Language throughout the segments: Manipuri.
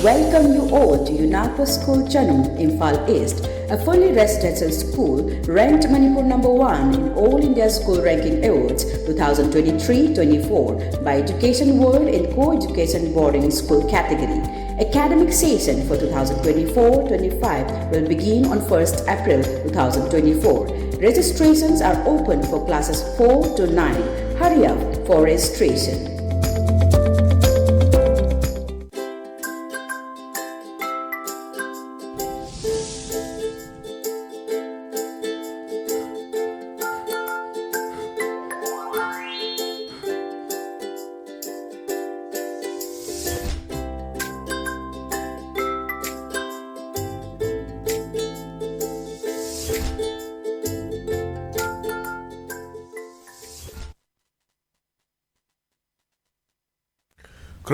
welcome you all to UNAPO School Chanu, Imphal East, a fully residential school ranked Manipur #1 in All India School Ranking Awards 2023-24 by Education World in Co-Education Boarding School category. Academic session for 2024-25 will begin on 1st April 2024. Registrations are open for classes 4 to 9. Hurry up for registration.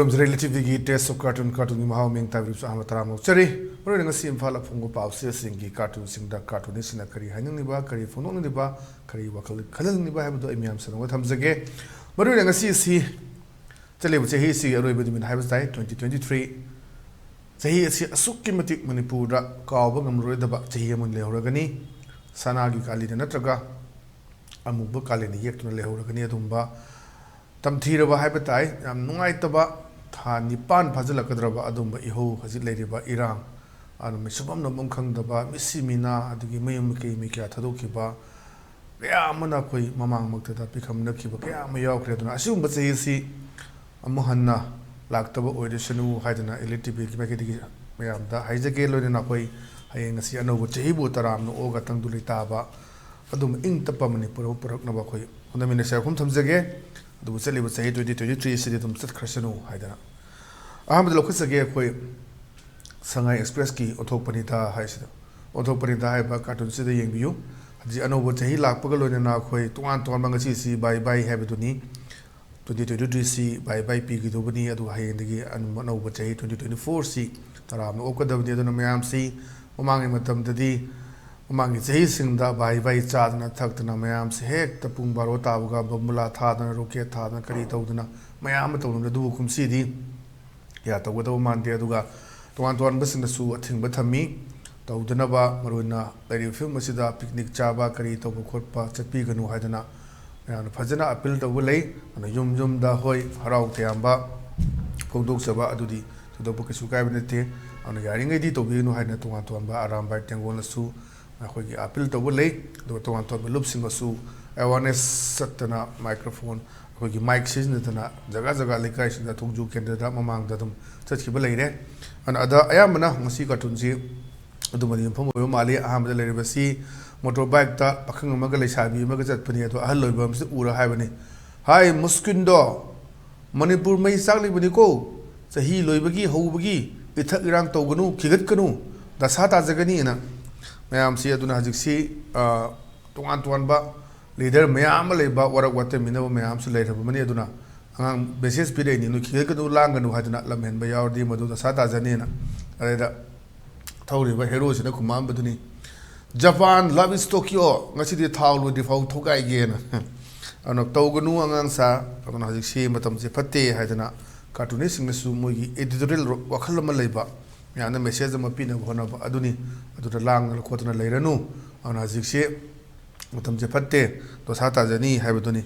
ELITETV test of cartoon mahau ming tavrib su ahma taram chari mori nga sim phala phungu pause singi cartoon singda cartoonist na kari hanang ni ba kari phonong ni ba kari wakal khalal ni ba habdo emiam sanwa thamjage mori nga si chale bu chehi si aroi bu min haibas dai 2023 chehi si asukki matik manipur da kaw ngam roi da ba chehi mun le horagani sana gi kali na traga amu bu kali ni yek tuna le horagani adumba tamthira ba haibatai yam nungai taba tha nipan phajilakadra adumba iho hajil leiriba irang anu misubam namum khangdaba misimina adugi mayum ke mikya thadokiba kya mana koi mamang makta da pikhamna khiba kya ma yaukre duna asum bache si amuhanna laktaba oidesanu haidana ELITETV ki makedi mayam da haijake loina koi hayeng si anobu chehibu taram no oga tangduli taba adum ing tapa manipur purakna ba koi hondamine sa khum thamjage do sali but say 2023 city dum sat khasanu haidana ahmad lokhasage koi sangai express ki othok panita haisida othok panita hai ba cartoon sida yengbiu ji anobo chahi lakpaga loina na khoi tuan tuan bang si bye bye habituni 2023 si bye bye pi gi dobani adu hayendagi anobo chahi 2024 si taram okadabni adu mayam si umangi matam dadi umangi chahi singda bye bye chadna thakna mayam se hek tapung baro tabuga bamula thadna rocket thadna kari tawdna mayam tawdna du kumsi di ya tawda mande aduga tuan tuan basing su athing bathami tawdna ba maruna lari film asida picnic chaba kari tawbu khotpa chapi ganu haidana ya phajana appeal tawbu lei ana yum yum da hoi harau theamba phongdok saba adudi tudobu kisu kaibinete ana yaringai di tobi nu haina tuan tuan ba aram ba tengol su akhoi appeal tawbu lei do tuan tuan lup singasu awareness satana microphone akhoi mic siznatana jaga jaga lekai sinda thongju kendra da mamang da dum chachkiba leire ana ada ayamana ngasi cartoon ji adumani phom oyo mali ahamda leire basi motorbike ta pakhang amaga leisabi amaga chatpani to ahal loiba amsi ura haibani hai muskindo manipur mai sakli bani ko sahi loibagi houbagi ithak irang tawganu khigat kanu dasa ta jagani na mayam si aduna hajik si tuan tuan ba leader mayam leba warak wate minaba mayam su leira mani aduna angang basis pide ni nu khigat kanu langanu haduna lamhen ba yawdi madu dasa ta jani na areda thawri ba hero sina khumam baduni Japan love is Tokyo ngasi di thawlu di fau thokai ge na ano tawganu angang sa aduna hajik si matam je phatte haidana cartoonist sing su mogi editorial wakhal ma leiba yana message ma pina bhona ba aduni aduda lang la khotna leiranu ana jikse matam je phatte to sata jani haibaduni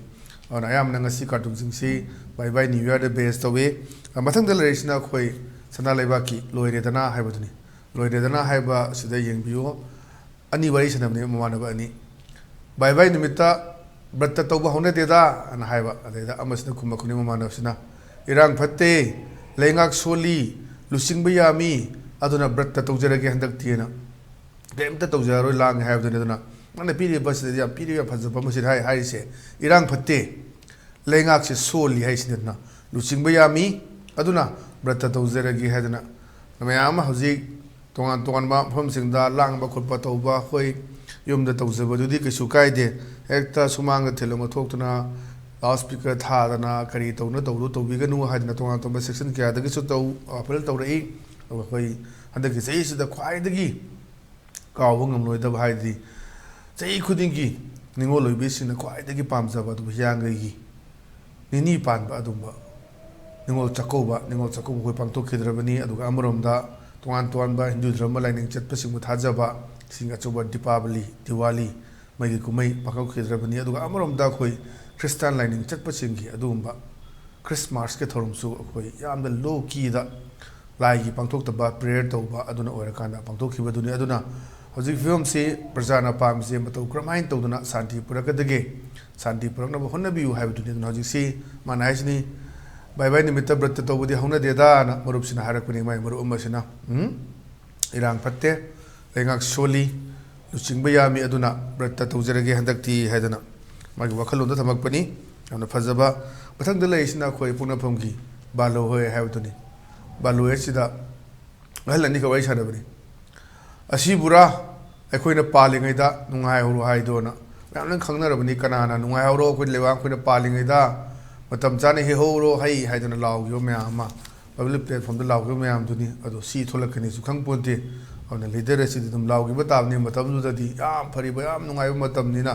ana ayam na ngasi cartoon sing si bye bye new year the best away mathang dal reisna khoi sana leiba ki loire dana haibaduni loire dana haiba sida yengbiyo ani wari sanamne mamana ba ani bye bye nimita bratta tawba hone deda ana haiba adeda amasna khumma khuni mamana sina irang phatte lengak soli lusing bayami aduna bratta tawjarage handak tiena demta tawjaro lang haibdune aduna mana piri bas de ya piri ya phajaba musid hai se irang phatte lengak se soli hai sinna lusing bayami aduna bratta tawjarage haduna mayama hoji tongan tongan ma phom singda lang ba khutpa tawba khoi yumda tawjaba dudi kisu kaide ekta sumang thelong thoktuna loudspeaker thadana kari tawna tawru tawbiganu hadna tongan tonba section kya dagi su taw apel tawrei khoi handaki sei sida khwai dagi kaw ngam loi da haidi sei khudingi ningo loibi sina khwai dagi pamjaba du yang gi nini pan ba adumba Ningol Chakkouba ꯑꯩꯈꯣꯏ ꯄꯥꯡꯊꯣꯛꯈꯤꯗ꯭ꯔꯕꯅꯤ ꯑꯗꯨꯒ ꯑꯃꯔꯣꯝꯗ ꯇꯣꯉꯥꯟ ꯇꯣꯉꯥꯟꯕ ꯍꯤꯟꯗꯨ ꯙꯔꯃ ꯂꯥꯏꯅꯤꯡ ꯆꯠꯄꯁꯤꯡꯕꯨ ꯊꯥꯖꯕ ꯁꯤꯡ ꯑꯆꯧꯕ ꯗꯤꯋꯥꯂꯤ ꯃꯩꯒꯤ ꯀꯨꯝꯍꯩ ꯄꯥꯡꯊꯣꯛꯈꯤꯗ꯭ꯔꯕꯅꯤ ꯑꯗꯨꯒ ꯑꯃꯔꯣꯝꯗ ꯑꯩꯈꯣꯏ ꯈ꯭ꯔꯤꯁꯇꯥꯟ ꯂꯥꯏꯅꯤꯡ ꯆꯠꯄꯁꯤꯡꯒꯤ ꯑꯗꯨꯒꯨꯝꯕ ꯈ꯭ꯔꯤꯁꯃꯥꯁꯀꯤ ꯊꯧꯔꯝꯁꯨ ꯑꯩꯈꯣꯏ ꯌꯥꯝꯅ ꯂꯣ ꯀꯤꯗ ꯂꯥꯏꯒꯤ ꯄꯥꯡꯊꯣꯛꯇꯕ ꯄ꯭ꯔꯦꯌꯔ ꯇꯧꯕ ꯑꯗꯨꯅ ꯑꯣꯏꯔꯀꯥꯟꯗ ꯄꯥꯡꯊꯣꯛꯈꯤꯕꯗꯨꯅꯤ ꯑꯗꯨꯅ ꯍꯧꯖꯤꯛ ꯐꯤꯕꯝꯁꯤ ꯄ꯭ꯔꯖꯥꯅ ꯄꯥꯝꯃꯤꯁꯦ ꯃꯇꯧ ꯀꯔꯝꯍꯥꯏꯅ ꯇꯧꯗꯨꯅ ꯁꯥꯟꯇꯤ ꯄꯨꯔꯛꯀꯗꯒꯦ ꯁꯥꯟꯇꯤ ꯄꯨꯔꯛꯅꯕ ꯍꯣꯠꯅꯕꯤꯌꯨ ꯍꯥꯏꯕꯗꯨꯅꯤ ꯑꯗꯨꯅ ꯍꯧꯖꯤꯛꯁꯤ ꯃꯥꯅ ꯍꯥꯏꯁꯤꯅꯤ ꯕꯥꯏ ꯅꯨꯃꯤꯠꯇ ꯕ꯭ꯔꯠꯇ ꯇꯧꯕꯗꯤ ꯍꯧꯅꯗꯦꯗꯥꯅ ꯃꯔꯨꯞꯁꯤꯅ ꯍꯥꯏꯔꯛꯄꯅꯤ ꯃꯥꯏ ꯃꯔꯨꯞ ꯑꯃꯁꯤꯅ ꯏꯔꯥꯡ ꯐꯠꯇꯦ ꯂꯩꯉꯥꯛ ꯁꯣꯜꯂꯤ ꯂꯨꯆꯤꯡꯕ ꯌꯥꯝꯃꯤ ꯑꯗꯨꯅ ꯕ꯭ꯔꯠꯇ ꯇꯧꯖꯔꯒꯦ ꯍꯟꯗꯛꯇꯤ ꯍꯥꯏꯗꯅ ꯃꯥꯒꯤ ꯋꯥꯈꯜꯂꯣꯟꯗ ꯊꯝꯃꯛꯄꯅꯤ ꯌꯥꯝꯅ ꯐꯖꯕ ꯃꯊꯪꯗ ꯂꯩꯔꯤꯁꯤꯅ ꯑꯩꯈꯣꯏ ꯄꯣꯛꯅꯐꯝꯒꯤ ꯕꯥꯂꯣꯍꯣꯏ ꯍꯥꯏꯕꯗꯨꯅꯤ ꯕꯥꯂꯣꯍꯣꯏ ꯑꯁꯤꯗ ꯑꯍꯜ ꯑꯅꯤꯒ ꯋꯥꯔꯤ ꯁꯥꯟꯅꯕꯅꯤ ꯑꯁꯤꯕꯨꯔꯥ ꯑꯩꯈꯣꯏꯅ ꯄꯥꯜꯂꯤꯉꯩꯗ ꯅꯨꯡꯉꯥꯏꯍꯧꯔꯣ ꯍꯥꯏꯗꯣꯅ ꯃꯌꯥꯝꯅ ꯈꯪꯅꯔꯕꯅꯤ ꯀꯅꯥꯅ ꯅꯨꯡꯉꯥꯏꯍꯧꯔꯣ ꯑꯩꯈꯣꯏ ꯂꯩꯕꯥꯛ ꯑꯩꯈꯣꯏꯅ ꯄꯥꯜꯂꯤꯉꯩꯗ ꯃꯇꯝ ꯆꯥꯅ ꯍꯦꯛꯍꯧꯔꯣ ꯍꯩ ꯍꯥꯏꯗꯅ ꯂꯥꯎꯈꯤꯕ ꯃꯌꯥꯝ ꯑꯃ ꯄꯕ꯭ꯂꯤꯛ ꯄ꯭ꯂꯦꯠꯐꯣꯝꯗ ꯂꯥꯎꯈꯤꯕ ꯃꯌꯥꯝꯗꯨꯅꯤ ꯑꯗꯣ ꯁꯤ ꯊꯣꯛꯂꯛꯀꯅꯤꯁꯨ ꯈꯪꯄꯣꯟꯇꯦ ꯑꯗꯨꯅ ꯂꯤꯗꯔ ꯑꯁꯤꯗꯤ ꯑꯗꯨꯝ ꯂꯥꯎꯈꯤꯕ ꯇꯥꯕꯅꯤ ꯃꯇꯝꯗꯨꯗꯗꯤ ꯌꯥꯝ ꯐꯔꯤꯕ ꯌꯥꯝ ꯅꯨꯡꯉꯥꯏꯕ ꯃꯇꯝꯅꯤꯅ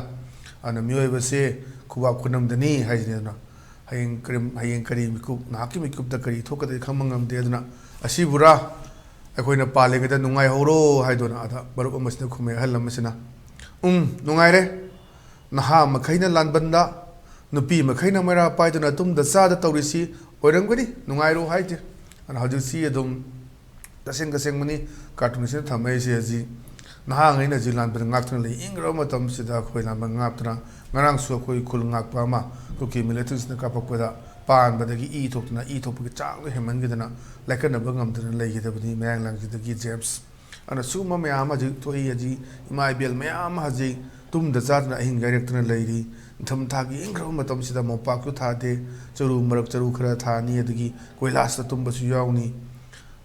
ꯑꯗꯨꯅ ꯃꯤꯑꯣꯏꯕꯁꯦ ꯈꯨꯕꯥꯛ ꯈꯨꯅꯝꯗꯅꯤ ꯍꯥꯏꯁꯤꯅꯤ ꯑꯗꯨꯅ ꯍꯌꯦꯡ ꯀꯔꯤ ꯃꯤꯀꯨꯞ ꯉꯥꯏꯍꯥꯛꯀꯤ ꯃꯤꯀꯨꯞꯇ ꯀꯔꯤ ꯊꯣꯛꯀꯗꯒꯦ ꯈꯪꯕ ꯉꯝꯗꯦ ꯑꯗꯨꯅ ꯑꯁꯤꯕꯨꯔꯥ ꯑꯩꯈꯣꯏꯅ ꯄꯥꯜꯂꯤꯉꯩꯗ ꯅꯨꯡꯉꯥꯏꯍꯧꯔꯣ ꯍꯥꯏꯗꯨꯅ ꯑꯗ ꯃꯔꯨꯞ ꯑꯃꯁꯤꯅ ꯈꯨꯝꯃꯦ ꯑꯍꯜ ꯑꯃꯁꯤꯅ ꯅꯨꯡꯉꯥꯏꯔꯦ ꯅꯍꯥ ꯃꯈꯩꯅ ꯂꯥꯟꯕꯟꯗ ꯅꯨꯄꯤ ꯃꯈꯩꯅ ꯃꯩꯔꯥ ꯄꯥꯏꯗꯨꯅ ꯇꯨꯝꯗ ꯆꯥꯗ ꯇꯧꯔꯤꯁꯤ ꯑꯣꯏꯔꯝꯒꯅꯤ ꯅꯨꯡꯉꯥꯏꯔꯣ ꯍꯥꯏꯗꯦ ꯑꯗꯨꯅ ꯍꯧꯖꯤꯛꯁꯤ ꯑꯗꯨꯝ ꯇꯁꯦꯡꯕꯅꯤ ꯀꯥꯔꯇꯨꯟꯁꯤꯅ ꯊꯝꯃꯛꯏꯁꯦ ꯍꯧꯖꯤꯛ ꯅꯍꯥꯉꯩꯅ ꯍꯧꯖꯤꯛ ꯂꯥꯟꯕꯟ ꯉꯥꯛꯇꯨꯅ ꯂꯩ ꯏꯪꯈ꯭ꯔꯕ ꯃꯇꯝꯁꯤꯗ ꯑꯩꯈꯣꯏ ꯂꯥꯟꯕꯟ ꯉꯥꯛꯇꯨꯅ ꯉꯔꯥꯡꯁꯨ ꯑꯩꯈꯣꯏ ꯈꯨꯜ ꯉꯥꯛꯄ ꯑꯃ ꯀꯨꯀꯤ ꯃꯤꯂꯤꯇꯔꯤꯁꯤꯅ ꯀꯥꯞꯄꯛꯄꯗ ꯄꯥꯟꯕꯗꯒꯤ ꯏ ꯊꯣꯛꯄꯒꯤ ꯆꯥꯡꯗꯣ ꯍꯦꯟꯃꯟꯈꯤꯗꯅ ꯂꯥꯏꯀꯠꯅꯕ ꯉꯝꯗꯅ ꯂꯩꯈꯤꯗꯕꯅꯤ ꯃꯌꯥꯡꯂꯥꯡꯁꯤꯗꯒꯤ ꯖꯦꯝꯁ ꯑꯗꯨꯅ ꯁꯤꯒꯨꯝꯕ ꯃꯌꯥꯝ ꯑꯃ ꯍꯧꯖꯤꯛ ꯊꯣꯛꯏ ꯍꯧꯖꯤꯛ ꯏꯃꯥ ꯏꯕꯦꯜ ꯃꯌꯥꯝ ꯑꯃ ꯍꯧꯖꯤꯛ ꯇꯨꯝꯗ ꯆꯥꯗꯅ ꯑꯍꯤꯡ ꯒꯥꯏꯔꯛꯇꯨꯅ ꯂꯩꯔꯤ ꯅꯤꯡꯊꯝꯊꯥꯒꯤ ꯏꯪꯈ꯭ꯔꯕ ꯃꯇꯝꯁꯤꯗ ꯃꯣꯝꯄꯥꯛꯁꯨ ꯊꯥꯗꯦ ꯆꯔꯨ ꯈꯔ ꯊꯥꯅꯤ ꯑꯗꯒꯤ ꯀꯣꯏꯂꯥꯁꯇ ꯇꯨꯝꯕꯁꯨ ꯌꯥꯎꯅꯤ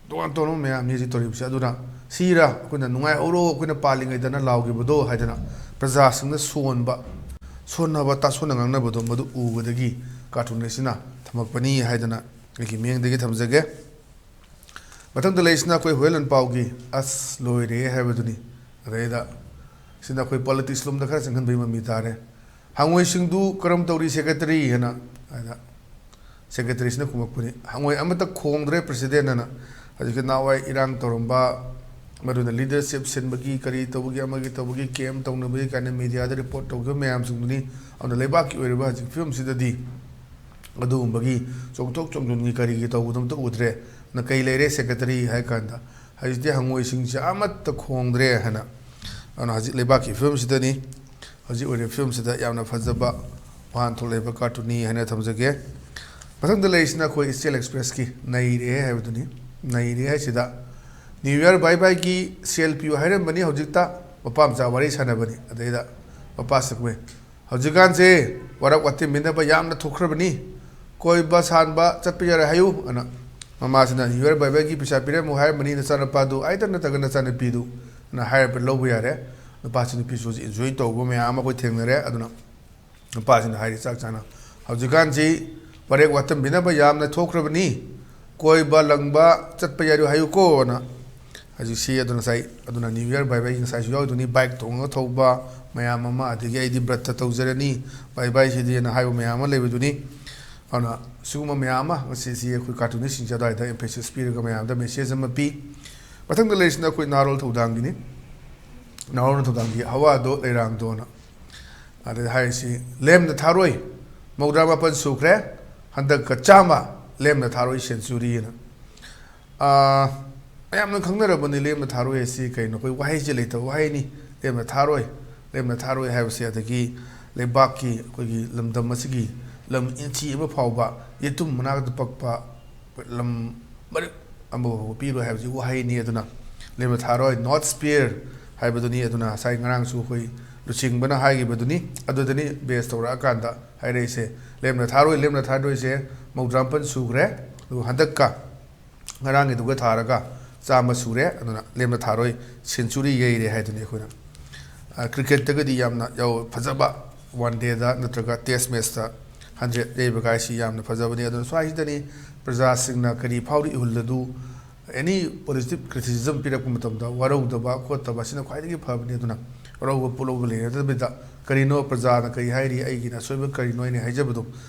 ꯇꯣꯉꯥꯟ ꯇꯣꯉꯥꯟꯕ ꯃꯌꯥꯝꯅꯤ ꯍꯧꯖꯤꯛ ꯇꯧꯔꯤꯕꯁꯦ ꯑꯗꯨꯅ ꯁꯤꯔ ꯑꯩꯈꯣꯏꯅ ꯅꯨꯡꯉꯥꯏꯍꯧꯔꯣ ꯑꯩꯈꯣꯏꯅ ꯄꯥꯜꯂꯤꯉꯩꯗꯅ ꯂꯥꯎꯈꯤꯕꯗꯣ ꯍꯥꯏꯗꯅ ꯄ꯭ꯔꯖꯥꯁꯤꯡꯅ ꯁꯣꯟꯅꯕ ꯇꯥꯁꯣꯟꯅ ꯉꯥꯡꯅꯕꯗꯣ ꯃꯗꯨ ꯎꯕꯗꯒꯤ ꯀꯥꯔꯇꯨꯟ ꯑꯁꯤꯅ ꯊꯝꯃꯛꯄꯅꯤ ꯍꯥꯏꯗꯅ ꯑꯩꯒꯤ ꯃꯤꯠꯌꯦꯡꯗꯒꯤ ꯊꯝꯖꯒꯦ ꯃꯊꯪꯗ ꯂꯩꯔꯤꯁꯤꯅ ꯑꯩꯈꯣꯏ ꯍꯨꯏꯌꯦꯟ ꯄꯥꯎꯒꯤ ꯑꯁ ꯂꯣꯏꯔꯦ ꯍꯥꯏꯕꯗꯨꯅꯤ ꯑꯗꯩꯗ ꯁꯤꯅ ꯑꯩꯈꯣꯏ ꯄꯣꯂꯤꯇꯤꯛꯁ ꯂꯣꯝꯗ ꯈꯔ ꯆꯪꯍꯟꯕꯒꯤ ꯃꯃꯤ ꯇꯥꯔꯦ ꯍꯪꯉꯣꯏꯁꯤꯡꯗꯨ ꯀꯔꯝ ꯇꯧꯔꯤ ꯁꯦꯀ꯭ꯔꯦꯇꯔꯤ ꯍꯥꯏꯅ ꯁꯦꯀ꯭ꯔꯦꯇꯔꯤꯁꯤꯅ ꯈꯨꯝꯃꯛꯄꯅꯤ ꯍꯪꯉꯣꯏ ꯑꯃꯠꯇ ꯈꯣꯡꯗ꯭ꯔꯦ ꯄ꯭ꯔꯁꯤꯗꯦꯟ ꯑꯅ ꯍꯧꯖꯤꯛꯀꯤ ꯅꯍꯥꯟꯋꯥꯏ ꯏꯔꯥꯡ ꯇꯧꯔꯝꯕ ꯃꯗꯨꯅ ꯂꯤꯗꯔꯁꯤꯞ ꯁꯤꯟꯕꯒꯤ ꯀꯔꯤ ꯇꯧꯕꯒꯤ ꯑꯃꯒꯤ ꯇꯧꯕꯒꯤ ꯀꯦꯝ ꯇꯧꯅꯕꯒꯤ ꯀꯥꯏꯅ ꯃꯦꯗꯤꯌꯥꯗ ꯔꯤꯄꯣꯔꯠ ꯇꯧꯈꯤꯕ ꯃꯌꯥꯝꯁꯤꯡꯗꯨꯅꯤ ꯑꯗꯨꯅ ꯂꯩꯕꯥꯛꯀꯤ ꯑꯣꯏꯔꯤꯕ ꯍꯧꯖꯤꯛ ꯐꯤꯕꯝꯁꯤꯗꯗꯤ ꯑꯗꯨꯒꯨꯝꯕꯒꯤ ꯆꯣꯡꯊꯣꯛ ꯆꯣꯡꯁꯤꯟꯒꯤ ꯀꯔꯤꯒꯤ ꯇꯧꯕꯗꯣ ꯑꯝꯇ ꯎꯗ꯭ꯔꯦ ꯅ ꯀꯩ ꯂꯩꯔꯦ ꯁꯦꯀ꯭ꯔꯦꯇꯔꯤ ꯍꯥꯏ ꯀꯥꯟꯗ ꯍꯧꯖꯤꯛꯇꯤ ꯍꯪꯉꯣꯏꯁꯤꯡꯁꯦ ꯑꯃꯠꯇ ꯈꯣꯡꯗ꯭ꯔꯦ ꯍꯥꯏꯅ ꯑꯗꯨꯅ ꯍꯧꯖꯤꯛ ꯂꯩꯕꯥꯛꯀꯤ ꯐꯤꯕꯝꯁꯤꯗꯅꯤ ꯍꯧꯖꯤꯛ ꯑꯣꯏꯔꯤꯕ ꯐꯤꯕꯝꯁꯤꯗ ꯌꯥꯝꯅ ꯐꯖꯕ ꯋꯥꯍꯟꯊꯣꯛ ꯂꯩꯕ ꯀꯥꯔꯇꯨꯟꯅꯤ ꯍꯥꯏꯅ ꯊꯝꯖꯒꯦ ꯃꯊꯪꯗ ꯂꯩꯔꯤꯁꯤꯅ ꯑꯩꯈꯣই ꯏꯁꯇꯦꯜ ꯑꯦꯛꯁꯄ꯭ꯔꯦꯁꯀꯤ ꯅꯩꯔꯦ ꯍꯥꯏꯕꯗꯨꯅꯤ ꯅꯩꯔꯦ ꯍꯥꯏꯁꯤꯗ ꯅ꯭ꯌꯨ ꯏꯌꯔ ꯕꯥꯏꯒꯤ ꯁꯦꯜ ꯄꯤꯌꯨ ꯍꯥꯏꯔꯝꯕꯅꯤ ꯍꯧꯖꯤꯛꯇ ꯃꯄꯥ ꯃꯆꯥ ꯋꯥꯔꯤ ꯁꯥꯟꯅꯕꯅꯤ ꯑꯗꯩꯗ ꯃꯄꯥꯁꯤꯅ ꯀꯨꯝꯃꯦ ꯍꯧꯖꯤꯛꯀꯥꯟꯁꯦ ꯋꯥꯔꯛ ꯋꯥꯇꯤꯟꯃꯤꯟꯅꯕ ꯌꯥꯝꯅ ꯊꯣꯛꯈ꯭ꯔꯕꯅꯤ ꯀꯣꯏꯕ ꯁꯥꯟꯕ ꯆꯠꯄ ꯌꯥꯔꯦ ꯍꯥꯏꯌꯨ ꯑꯅ ꯃꯃꯥꯁꯤꯅ ꯅ꯭ꯌꯨ ꯏꯌꯔ ꯕꯥꯏꯒꯤ ꯄꯩꯁꯥ ꯄꯤꯔꯝꯃꯨ ꯍꯥꯏꯔꯝꯕꯅꯤ ꯅꯆꯥꯅꯨꯄꯥꯗꯨ ꯑꯩꯇ ꯅꯠꯇ꯭ꯔꯒ ꯅꯆꯥꯅꯨꯄꯤꯗꯨ ꯑꯅ ꯍꯥꯏꯔꯕ ꯂꯧꯕ ꯌꯥꯔꯦ ꯅꯨꯄꯥꯁꯤ ꯅꯨꯄꯤꯁꯨ ꯍꯧꯖꯤꯛ ꯏꯟꯖꯣꯏ ꯇꯧꯕ ꯃꯌꯥꯝ ꯑꯃ ꯑꯩꯈꯣꯏ ꯊꯦꯡꯅꯔꯦ ꯑꯗꯨꯅ ꯅꯨꯄꯥꯁꯤꯅ ꯍꯥꯏꯔꯤ ꯆꯥꯛ ꯆꯥꯅ ꯍꯧꯖꯤꯛꯀꯥꯟꯁꯤ ꯋꯥꯔꯦꯛ ꯋꯥꯇꯝꯕꯤꯅꯕ ꯌꯥꯝꯅ ꯊꯣꯛꯈ꯭ꯔꯕꯅꯤ ꯀꯣꯏꯕ ꯂꯪꯕ ꯆꯠꯄ ꯌꯥꯔꯦ ꯍꯥꯏꯌꯨꯀꯣꯅ ꯍꯧꯖꯤꯛꯁꯤ ꯑꯗꯨꯅ ꯅ꯭ꯌꯨ ꯏꯌꯔ ꯕꯥꯏꯒꯤ ꯉꯁꯥꯏꯁꯨ ꯌꯥꯎꯗꯨꯅꯤ ꯕꯥꯏꯛ ꯇꯣꯡꯉꯒ ꯊꯧꯕ ꯃꯌꯥꯝ ꯑꯃ ꯑꯗꯒꯤ ꯑꯩꯗꯤ ꯕ꯭ꯔꯠꯇ ꯇꯧꯖꯔꯅꯤ ꯕꯥꯏꯁꯤꯗꯤꯅ ꯍꯥꯏꯕ ꯃꯌꯥꯝ ꯑꯃ ꯂꯩꯕꯗꯨꯅꯤ ꯑꯗꯨꯅ ꯁꯤꯒꯨꯝꯕ ꯃꯌꯥꯝ ꯑꯃ ꯉꯁꯤꯁꯤ ꯑꯩꯈꯣꯏ ꯀꯥꯔꯇꯨꯅꯤꯁꯁꯤꯡꯁꯦ ꯑꯗꯨꯋꯥꯏꯗ ꯑꯦꯝꯐꯦꯁꯤꯁ ꯄꯤꯔꯒ ꯃꯌꯥꯝꯗ ꯃꯦꯁꯦꯖ ꯑꯃ ꯄꯤ ꯃꯊꯪꯗ ꯂꯩꯔꯤꯁꯤꯅ ꯑꯩꯈꯣꯏ ꯅꯍꯥꯔꯣꯜ ꯊꯧꯗꯥꯡꯒꯤꯅꯤ ꯅꯍꯥꯔꯣꯜ ꯊꯧꯗꯥꯡꯒꯤ ꯍꯋꯥꯗꯣ ꯂꯩꯔꯥꯡꯗꯣꯅ ꯑꯗꯩ ꯍꯥꯏꯔꯤꯁꯤ ꯂꯦꯝꯅ ꯊꯥꯔꯣꯏ 64 ꯁꯨꯈ꯭ꯔꯦ ꯍꯟꯗꯛꯀ 100 ꯂꯦꯝꯅ ꯊꯥꯔꯣꯏ ꯁꯦꯟꯆꯨꯔꯤꯅ ꯃꯌꯥꯝꯅ ꯈꯪꯅꯔꯕꯅꯤ ꯂꯦꯝꯅ ꯊꯥꯔꯣꯏ ꯑꯁꯤ ꯀꯩꯅꯣ ꯑꯩꯈꯣꯏ ꯋꯥꯍꯩꯁꯦ ꯂꯩꯇꯕ ꯋꯥꯍꯩꯅꯤ ꯂꯦꯝꯅ ꯊꯥꯔꯣꯏ ꯍꯥꯏꯕꯁꯦ ꯑꯗꯒꯤ ꯂꯩꯕꯥꯛꯀꯤ ꯑꯩꯈꯣꯏꯒꯤ ꯂꯝꯗꯝ ꯑꯁꯤꯒꯤ ꯂꯝ ꯏꯟꯆꯤ ꯑꯃ ꯐꯥꯎꯕ ꯌꯦꯇꯨꯝ ꯃꯅꯥꯛꯇ ꯄꯛꯄ ꯂꯝ ꯃꯔꯤꯛ ꯑꯃꯐꯥꯎꯕ ꯄꯤꯔꯣꯏ ꯍꯥꯏꯕꯁꯤ ꯋꯥꯍꯩꯅꯤ ꯑꯗꯨꯅ ꯂꯦꯝꯅ ꯊꯥꯔꯣꯏ ꯅꯣꯠ ꯁ꯭ꯄꯤꯌꯔ ꯍꯥꯏꯕꯗꯨꯅꯤ ꯑꯗꯨꯅ ꯉꯁꯥꯏ ꯉꯔꯥꯡꯁꯨ ꯑꯩꯈꯣই ꯂꯨꯆꯤꯡꯕꯅ ꯍꯥꯏꯈꯤꯕꯗꯨꯅꯤ ꯑꯗꯨꯗꯅꯤ ꯕꯦꯁ ꯇꯧꯔꯛꯑꯀꯥꯟꯗ ꯍꯥꯏꯔꯛꯏꯁꯦ ꯂꯦꯝꯅ ꯊꯥꯔꯣꯏꯁꯦ 64 ꯁꯨꯈ꯭ꯔꯦ ꯑꯗꯨꯒ ꯍꯟꯗꯛꯀ ꯉꯔꯥꯡꯒꯤꯗꯨꯒ ꯊꯥꯔꯒ 100 ꯁꯨꯔꯦ ꯑꯗꯨꯅ ꯂꯦꯝꯅ ꯊꯥꯔꯣꯏ ꯁꯦꯟꯆꯨꯔꯤ ꯌꯩꯔꯦ ꯍꯥꯏꯗꯨꯅꯤ ꯑꯩꯈꯣꯏꯅ ꯀ꯭ꯔꯤꯀꯦꯠꯇꯒꯗꯤ ꯌꯥꯝꯅ ꯐꯖꯕ ꯋꯥꯟ ꯗꯦꯗ ꯅꯠꯇ꯭ꯔꯒ ꯇꯦꯁ ꯃꯦꯠꯆꯇ 100 ꯌꯩꯕ ꯒꯥꯏꯁꯤ ꯌꯥꯝꯅ ꯐꯖꯕꯅꯤ ꯑꯗꯨꯅ ꯁ꯭ꯋꯥꯏꯁꯤꯗꯅꯤ प्रजासिंगना करी फाउरी इहुल्लदु एनी पॉजिटिव क्रिटिसिज्म पिरक मतमदा वरौदबा खोतबा सिना ख्वाइदगी फबनी अदुना वरौबा पुलौबा लेरदबदा करीनो प्रजाना करी हाइरी आइगिना सोइबा करीनो इने हाइजबदु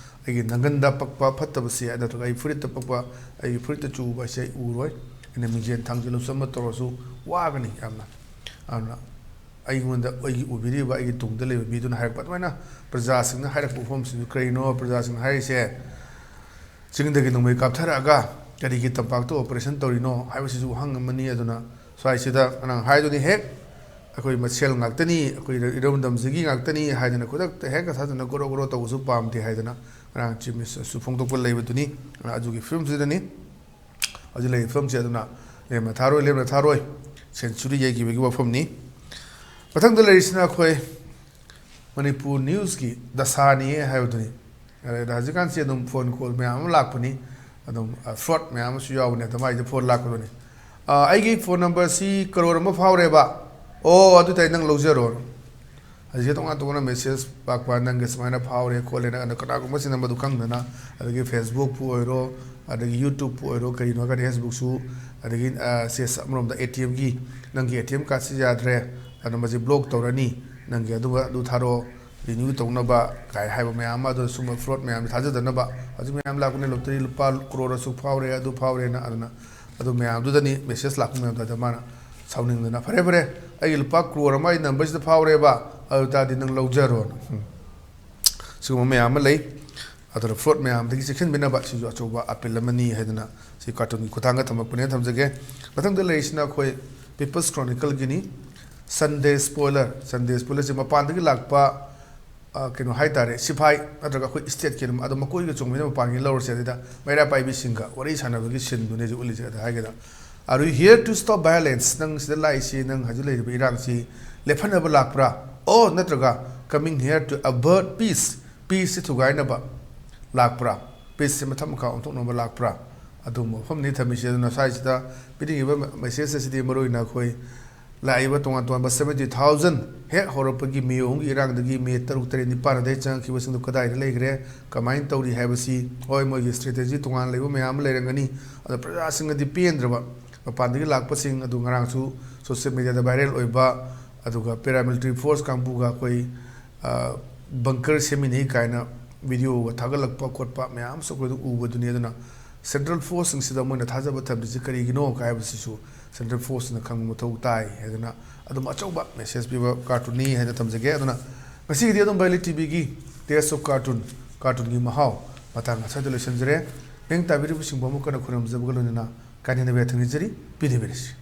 ꯑꯩꯒꯤ ꯅꯪꯒꯟꯗ ꯄꯛꯄ ꯐꯠꯇꯕꯁꯦ ꯅꯠꯇ꯭ꯔꯒ ꯑꯩ ꯐꯨꯔꯤꯠꯇ ꯄꯛꯄ ꯑꯩꯒꯤ ꯐꯨꯔꯤꯠꯇ ꯆꯨꯕ ꯑꯁꯤ ꯑꯩ ꯎꯔꯣꯏ ꯑꯩꯅ ꯃꯤꯡꯖꯦꯜ ꯊꯥꯡꯖꯤꯜꯂꯁꯨ ꯑꯃ ꯇꯧꯔꯁꯨ ꯋꯥꯒꯅꯤ ꯌꯥꯝꯅ ꯑꯗꯨꯅ ꯑꯩꯉꯣꯟꯗ ꯑꯩꯒꯤ ꯎꯕꯤꯔꯤꯕ ꯑꯩꯒꯤ ꯇꯨꯡꯗ ꯂꯩꯕ ꯃꯤꯗꯨꯅ ꯍꯥꯏꯔꯛꯄ ꯑꯗꯨꯃꯥꯏꯅ ꯄ꯭ꯔꯖꯥꯁꯤꯡꯅ ꯍꯥꯏꯔꯛꯄ ꯋꯥꯐꯝꯁꯤꯡꯗꯨ ꯀꯔꯤꯅꯣ ꯄ꯭ꯔꯖꯥꯁꯤꯡꯅ ꯍꯥꯏꯔꯤꯁꯦ ꯆꯤꯡꯗꯒꯤ ꯅꯣꯡꯃꯩ ꯀꯥꯞꯊꯔꯛꯑꯒ ꯀꯔꯤꯒꯤ ꯇꯝꯄꯥꯛꯇ ꯑꯣꯄꯔꯦꯁꯟ ꯇꯧꯔꯤꯅꯣ ꯍꯥꯏꯕꯁꯤꯁꯨ ꯋꯥꯍꯪ ꯑꯃꯅꯤ ꯑꯗꯨꯅ ꯁ꯭ꯋꯥꯏꯁꯤꯗ ꯅꯪ ꯍꯥꯏꯗꯨꯅꯤ ꯍꯦꯛ ꯑꯩꯈꯣꯏ ꯃꯁꯦꯜ ꯉꯥꯛꯇꯅꯤ ꯑꯩꯈꯣꯏ ꯏꯔꯣꯝꯗꯝꯁꯤꯒꯤ ꯉꯥꯛꯇꯅꯤ ꯍꯥꯏꯗꯅ ꯈꯨꯗꯛꯇ ꯍꯦꯛ ꯊꯥꯗꯅ ꯒꯣꯔꯣ ꯒꯣꯔꯣ ꯇꯧꯕꯁꯨ ꯄꯥꯝꯗꯦ ꯍꯥꯏꯗꯅ ꯉꯔꯥꯡ ꯆꯤꯐ ꯃꯤꯅꯤꯁꯇꯔꯁꯨ ꯐꯣꯡꯗꯣꯛꯄ ꯂꯩꯕꯗꯨꯅꯤ ꯑꯗꯨꯒꯤ ꯐꯤꯕꯝꯁꯤꯗꯅꯤ ꯍꯧꯖꯤꯛ ꯂꯩꯔꯤꯕ ꯐꯤꯕꯝꯁꯦ ꯑꯗꯨꯅ ꯂꯦꯝꯅ ꯊꯥꯔꯣꯏ ꯁꯦꯟꯆꯨꯔꯤ ꯌꯩꯈꯤꯕꯒꯤ ꯋꯥꯐꯝꯅꯤ ꯃꯊꯪꯗ ꯂꯩꯔꯤꯁꯤꯅ ꯑꯩꯈꯣꯏ ꯃꯅꯤꯄꯨꯔ ꯅ꯭ꯌꯨꯁꯀꯤ ꯗꯁꯥꯅꯤ ꯍꯥꯏꯕꯗꯨꯅꯤ ꯍꯧꯖꯤꯛꯀꯥꯟꯁꯤ ꯑꯗꯨꯝ ꯐꯣꯟ ꯀꯣꯜ ꯃꯌꯥꯝ ꯑꯃ ꯂꯥꯛꯄꯅꯤ ꯑꯗꯨꯝ ꯐ꯭ꯔꯣꯗ ꯃꯌꯥꯝ ꯑꯃꯁꯨ ꯌꯥꯎꯕꯅꯤ ꯑꯗꯨꯝ ꯃꯥꯏꯗ ꯐꯣꯟ ꯂꯥꯛꯄꯗꯨꯅꯤ ꯑꯩꯒꯤ ꯐꯣꯟ ꯅꯝꯕꯔꯁꯤ ꯀꯔꯣꯔ ꯑꯃ ꯐꯥꯎꯔꯦꯕ ꯑꯣ ꯑꯗꯨ ꯇꯥꯏ ꯅꯪ ꯂꯧꯖꯔꯣ ꯍꯧꯖꯤꯛ ꯇꯣꯉꯥꯟ ꯇꯣꯉꯥꯟꯅ ꯃꯦꯁꯦꯖ ꯂꯥꯛꯄ ꯅꯪꯒꯤ ꯁꯨꯃꯥꯏꯅ ꯐꯥꯎꯔꯦ ꯈꯣꯠꯂꯦꯅ ꯑꯗ ꯀꯅꯥꯒꯨꯝꯕꯁꯤꯅ ꯃꯗꯨ ꯈꯪꯗꯅ ꯑꯗꯒꯤ ꯐꯦꯁꯕꯨꯛꯄꯨ ꯑꯣꯏꯔꯣ ꯑꯗꯒꯤ ꯌꯨꯇ꯭ꯌꯨꯕꯄꯨ ꯑꯣꯏꯔꯣ ꯀꯔꯤꯅꯣ ꯍꯥꯏꯔꯀꯥꯟꯗ ꯐꯦꯁꯕꯨꯛꯁꯨ ꯑꯗꯒꯤ ꯑꯃꯔꯣꯝꯗ ATMꯒꯤ ꯅꯪꯒꯤ ATM ꯀꯥꯔꯗꯁꯤ ꯌꯥꯗ꯭ꯔꯦ ꯑꯗꯨ ꯃꯁꯤ ꯕ꯭ꯂꯣꯛ ꯇꯧꯔꯅꯤ ꯅꯪꯒꯤ ꯑꯗꯨ ꯊꯥꯔꯛꯑꯣ ꯔꯤꯅ꯭ꯌꯨ ꯇꯧꯅꯕ ꯀꯥꯏ ꯍꯥꯏꯕ ꯃꯌꯥꯝ ꯑꯃ ꯑꯗꯨ ꯁꯨꯝꯕ ꯐ꯭ꯔꯣꯗ ꯃꯌꯥꯝꯁꯤ ꯊꯥꯖꯗꯅꯕ ꯍꯧꯖꯤꯛ ꯃꯌꯥꯝ ꯂꯥꯛꯄꯅꯤ ꯂꯣꯇꯔꯤ ꯂꯨꯄꯥ ꯀ꯭ꯔꯣꯔ ꯑꯁꯨꯛ ꯐꯥꯎꯔꯦ ꯑꯗꯨ ꯐꯥꯎꯔꯦꯅ ꯑꯗꯨꯅ ꯑꯗꯨ ꯃꯌꯥꯝꯗꯨꯗꯅꯤ ꯃꯦꯁꯦꯖ ꯂꯥꯛꯄ ꯃꯌꯥꯝꯗꯨꯗ ꯃꯥꯅ ꯁꯥꯎꯅꯤꯡꯗꯅ ꯐꯔꯦ ꯑꯩꯒꯤ ꯂꯨꯄꯥ ꯀ꯭ꯔꯣꯔ ꯑꯃ ꯑꯩ ꯅꯝꯕꯔꯁꯤꯗ ꯐꯥꯎꯔꯦꯕ ꯑꯗꯨ ꯇꯥꯔꯗꯤ ꯅꯪ ꯂꯧꯖꯔꯣꯅ ꯁꯤꯒꯨꯝꯕ ꯃꯌꯥꯝ ꯑꯃ ꯂꯩ ꯑꯗꯨꯅ ꯐ꯭ꯔꯣꯗ ꯃꯌꯥꯝꯗꯒꯤ ꯆꯦꯛꯁꯤꯟꯕꯤꯅꯕ ꯁꯤꯁꯨ ꯑꯆꯧꯕ ꯑꯄꯤꯜ ꯑꯃꯅꯤ ꯍꯥꯏꯗꯅ ꯁꯤ ꯀꯥꯔꯇꯨꯟꯒꯤ ꯈꯨꯊꯥꯡꯗ ꯊꯝꯃꯛꯄꯅꯦꯅ ꯊꯝꯖꯒꯦ ꯃꯊꯪꯗ ꯂꯩꯔꯤꯁꯤꯅ ꯑꯩꯈꯣꯏ ꯄꯤꯄꯜꯁ ꯀ꯭ꯔꯣꯅꯤꯀꯜꯒꯤꯅꯤ ꯁꯟꯗꯦ ꯁ꯭ꯄꯣꯏꯂꯔꯁꯦ ꯃꯄꯥꯟꯗꯒꯤ ꯂꯥꯛꯄ ꯀꯩꯅꯣ ꯍꯥꯏꯇꯥꯔꯦ ꯁꯤꯐꯥꯏ ꯅꯠꯇ꯭ꯔꯒ ꯑꯩꯈꯣꯏ ꯏꯁꯇꯦꯠꯀꯤ ꯑꯗꯨꯝ ꯃꯀꯣꯏꯒ ꯆꯣꯡꯕꯤꯅ ꯃꯄꯥꯟꯒꯤ ꯂꯧꯔꯁꯦ ꯑꯗꯨꯗ ꯃꯩꯔꯥ ꯄꯥꯏꯕꯤꯁꯤꯡꯒ ꯋꯥꯔꯤ ꯁꯥꯟꯅꯕꯒꯤ ꯁꯤꯟꯗꯨꯅꯦ ꯍꯧꯖꯤꯛ ꯎꯠꯂꯤꯁꯦ ꯑꯗ ꯍꯥꯏꯒꯦꯗ Are you here to stop violence? ꯅꯪ ꯁꯤꯗ ꯂꯥꯛꯏꯁꯤ ꯅꯪ ꯍꯧꯖꯤꯛ ꯂꯩꯔꯤꯕ ꯏꯔꯥꯡꯁꯤ ꯂꯦꯞꯍꯟꯅꯕ ꯂꯥꯛꯄ꯭ꯔꯥ ꯑꯣ ꯅꯠꯇ꯭ꯔꯒ coming here to avert peace ꯊꯨꯒꯥꯏꯅꯕ ꯂꯥꯛꯄ꯭ꯔꯥ peace ꯃꯊꯛ ꯃꯈꯥ ꯑꯣꯟꯊꯣꯛꯅꯕ ꯂꯥꯛꯄ꯭ꯔꯥ ꯑꯗꯨꯝꯕ ꯃꯐꯝꯅꯤ ꯊꯝꯃꯤꯁꯦ ꯑꯗꯨꯅ ꯁ꯭ꯋꯥꯏꯁꯤꯗ ꯄꯤꯔꯤꯕ ꯃꯦꯁꯦꯖ ꯑꯁꯤꯗꯤ ꯃꯔꯨꯑꯣꯏꯅ ꯑꯩꯈꯣꯏ ꯂꯥꯛꯏꯕ ꯇꯣꯉꯥꯟ ꯇꯣꯉꯥꯟꯕ 70,000 ꯍꯦꯛ ꯍꯧꯔꯛꯄꯒꯤ ꯃꯦ 3ꯒꯤ ꯏꯔꯥꯡꯗꯒꯤ ꯃꯦ 6-9 ꯑꯗꯩ ꯆꯪꯉꯛꯈꯤꯕꯁꯤꯡꯗꯨ ꯀꯗꯥꯏꯗ ꯂꯩꯈ꯭ꯔꯦ ꯀꯃꯥꯏꯅ ꯇꯧꯔꯤ ꯍꯥꯏꯕꯁꯤ ꯍꯣꯏ ꯃꯣꯏꯒꯤ ꯁ꯭ꯇ꯭ꯔꯦꯇꯦꯖꯤ ꯇꯣꯉꯥꯟ ꯂꯩꯕ ꯃꯌꯥꯝ ꯑꯃ ꯂꯩꯔꯝꯒꯅꯤ ꯑꯗꯣ ꯄ꯭ꯔꯖꯥꯁꯤꯡꯅꯗꯤ ꯄꯦꯟꯗ꯭ꯔꯕ ꯃꯄꯥꯟꯗꯒꯤ ꯂꯥꯛꯄꯁꯤꯡ ꯑꯗꯨ ꯉꯔꯥꯡꯁꯨ ꯁꯣꯁꯤꯌꯦꯜ ꯃꯦꯗꯤꯌꯥꯗ ꯚꯥꯏꯔꯦꯜ ꯑꯣꯏꯕ ꯑꯗꯨꯒ ꯄꯦꯔꯥꯃꯤꯂꯤꯇꯔꯤ ꯐꯣꯔꯁ ꯀꯥꯡꯕꯨꯒ ꯑꯩꯈꯣই ꯕꯪꯀꯔ ꯁꯦꯝꯃꯤꯟꯅꯩ ꯀꯥꯏꯅ ꯚꯤꯗꯤꯑꯣꯒ ꯊꯥꯒꯠꯂꯛꯄ ꯈꯣꯠꯄ ꯃꯌꯥꯝ ꯑꯃꯁꯨ ꯑꯩꯈꯣꯏꯗ ꯎꯕꯗꯨꯅꯤ ꯑꯗꯨꯅ ꯁꯦꯟꯇ꯭ꯔꯦꯜ ꯐꯣꯔꯁꯁꯤꯡꯁꯤꯗ ꯃꯣꯏꯅ ꯊꯥꯖꯕ ꯊꯝꯂꯤꯁꯤ ꯀꯔꯤꯒꯤꯅꯣ ꯍꯥꯏꯕꯁꯤꯁꯨ ꯁꯦꯟꯇ꯭ꯔꯦꯜ ꯐꯣꯔꯁꯁꯤꯅ ꯈꯪꯕ ꯃꯊꯧ ꯇꯥꯏ ꯍꯥꯏꯗꯅ ꯑꯗꯨꯝ ꯑꯆꯧꯕ ꯃꯦꯁꯦꯖ ꯄꯤꯕ ꯀꯥꯔꯇꯨꯟꯅꯤ ꯍꯥꯏꯅ ꯊꯝꯖꯒꯦ ꯑꯗꯨꯅ ꯉꯁꯤꯒꯤꯗꯤ ꯑꯗꯨꯝ ELITETVꯒꯤ ꯇꯦꯁ ꯑꯣꯐ ꯀꯥꯔꯇꯨꯟꯒꯤ ꯃꯍꯥꯎ ꯃꯇꯥꯡ ꯑꯁ꯭ꯋꯥꯏꯗ ꯂꯣꯏꯁꯤꯟꯖꯔꯦ ꯃꯤꯡ ꯇꯥꯕꯤꯔꯤꯕꯁꯤꯡꯕꯨ ꯑꯃꯨꯛ ꯀꯟꯅ ꯈꯨꯔꯨꯝꯖꯕꯒ ꯂꯣꯏꯅꯅ ꯀꯥꯏꯅꯅꯕ ꯊꯝꯖꯔꯤ ꯄꯤꯗꯕꯤꯔꯁꯤ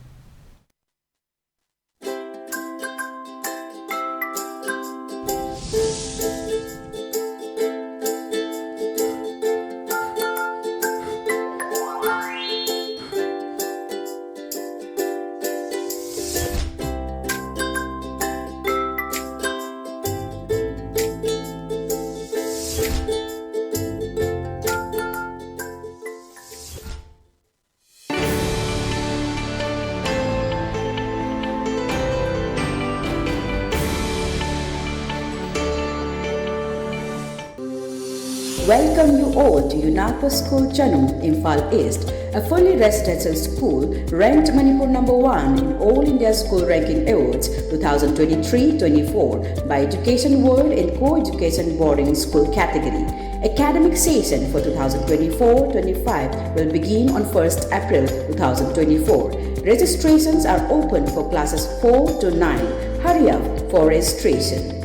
Welcome you all to UNAPA School Chanum, Imphal East, a fully residential school ranked Manipur #1 in All India School Ranking Awards 2023-24 by Education World in Co-Education Boarding School category. Academic session for 2024-25 will begin on 1st April 2024. Registrations are open for classes 4 to 9. Hurry up for registration.